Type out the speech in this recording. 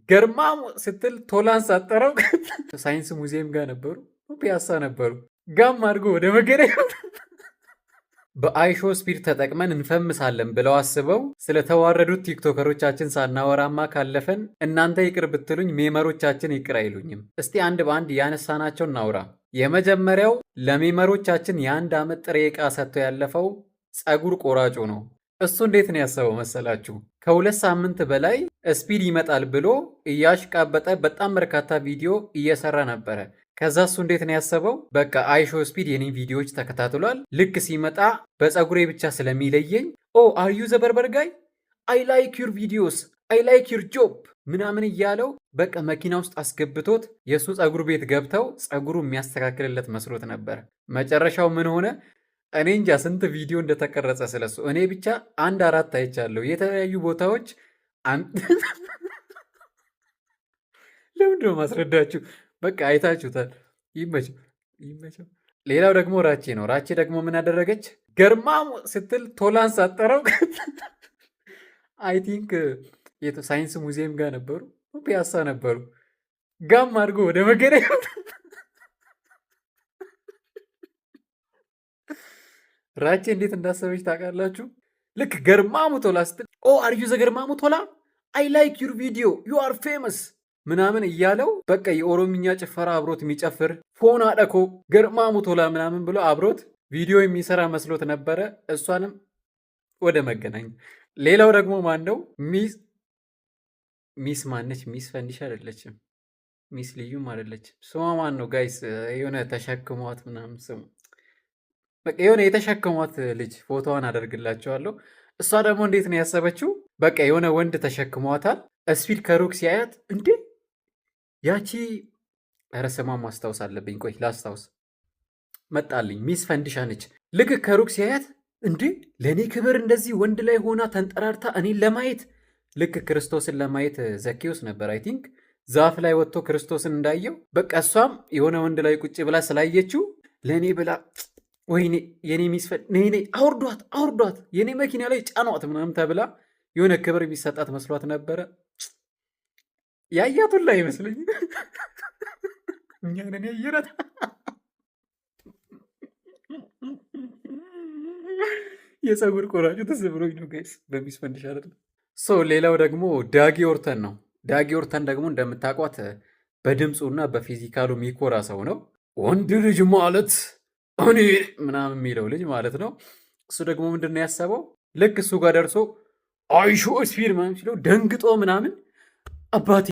ገርማሙ ስትል ቶላን ሳጠረው ሳይንስ ሙዚየም ጋር ነበሩ፣ ፒያሳ ነበሩ። ጋም አድርጎ ወደ መገናኛ በአይሾ ስፒድ ተጠቅመን እንፈምሳለን ብለው አስበው ስለተዋረዱት ቲክቶከሮቻችን ሳናወራማ ካለፈን እናንተ ይቅር ብትሉኝ ሜመሮቻችን ይቅር አይሉኝም። እስቲ አንድ በአንድ ያነሳናቸው እናውራ። የመጀመሪያው ለሜመሮቻችን የአንድ ዓመት ጥሬ ዕቃ ሰጥቶ ያለፈው ፀጉር ቆራጩ ነው። እሱ እንዴት ነው ያሰበው መሰላችሁ? ከ2 ሳምንት በላይ ስፒድ ይመጣል ብሎ እያሽቃበጠ በጣም በርካታ ቪዲዮ እየሰራ ነበረ። ከዛ እሱ እንዴት ነው ያሰበው? በቃ አይሾ ስፒድ የኔ ቪዲዮዎች ተከታትሏል። ልክ ሲመጣ በፀጉሬ ብቻ ስለሚለየኝ አር ዩ ዘ በርበር ጋይ አይ ላይክ ዩር ቪዲዮስ አይ ላይክ ዩር ጆብ ምናምን እያለው በቃ መኪና ውስጥ አስገብቶት የእሱ ፀጉር ቤት ገብተው ፀጉሩ የሚያስተካክልለት መስሎት ነበር። መጨረሻው ምን ሆነ? እኔ እንጃ ስንት ቪዲዮ እንደተቀረጸ ስለሱ። እኔ ብቻ 1-4 አይቻለሁ የተለያዩ ቦታዎች። ለምንድነው ማስረዳችሁ? በቃ አይታችሁታል። ይመቸው ይመቸው። ሌላው ደግሞ ራቼ ነው። ራቼ ደግሞ ምን አደረገች? ገርማሙ ስትል ቶላን ሳጠረው። አይ ቲንክ ሳይንስ ሙዚየም ጋር ነበሩ፣ ፒያሳ ነበሩ። ጋም አድርጎ ወደ መገናኛ ራቼ እንዴት እንዳሰበች ታውቃላችሁ? ልክ ገርማሙ ቶላ ስትል አር ዩ ዘ ገርማሙ ቶላ አይ ላይክ ዩር ቪዲዮ ዩ አር ፌመስ ምናምን እያለው በቃ የኦሮምኛ ጭፈራ አብሮት የሚጨፍር ፎን አደኮ ገርማሙ ቶላ ምናምን ብሎ አብሮት ቪዲዮ የሚሰራ መስሎት ነበረ። እሷንም ወደ መገናኛ። ሌላው ደግሞ ማን ነው? ሚስ ማነች? ሚስ ፈንዲሽ አይደለችም፣ ሚስ ልዩም አይደለችም። ስሟ ማን ነው ጋይስ? የሆነ ተሸክሟት ምናምን ስሙ በቃ የሆነ የተሸከሟት ልጅ ፎቶዋን አደርግላቸዋለሁ። እሷ ደግሞ እንዴት ነው ያሰበችው? በቃ የሆነ ወንድ ተሸክሟታል። ስፒድ ከሩቅ ሲያያት እንዴ ያቺ ኧረ ስሟን ማስታወስ አለብኝ፣ ቆይ ላስታውስ። መጣልኝ። ሚስ ፈንዲሻ ነች። ልክ ከሩቅ ሲያያት እንዴ ለእኔ ክብር እንደዚህ ወንድ ላይ ሆና ተንጠራርታ እኔን ለማየት ልክ ክርስቶስን ለማየት ዘኬዎስ ነበር አይ ቲንክ ዛፍ ላይ ወጥቶ ክርስቶስን እንዳየው በቃ እሷም የሆነ ወንድ ላይ ቁጭ ብላ ስላየችው ለእኔ ብላ ወይኔ የኔ ሚስፈል ነይ አውርዷት አውርዷት የኔ መኪና ላይ ጫኗት ምናምን ተብላ የሆነ ክብር የሚሰጣት መስሏት ነበረ። ያያቱን ላይ ይመስለኝ እኛንን ያየራት የፀጉር ቆራጩ ተሰብሮኝ ነው ጋይስ፣ በሚስ ፈንዲሽ አይደለም። ሌላው ደግሞ ዳጊ ኦርተን ነው። ዳጊ ኦርተን ደግሞ እንደምታውቋት በድምፁና በፊዚካሉ የሚኮራ ሰው ነው። ወንድ ልጅ ማለት እኔ ምናምን የሚለው ልጅ ማለት ነው። እሱ ደግሞ ምንድን ነው ያሰበው? ልክ እሱ ጋር ደርሶ አይሾ ስፒድ ምናምን ሲለው ደንግጦ ምናምን አባቴ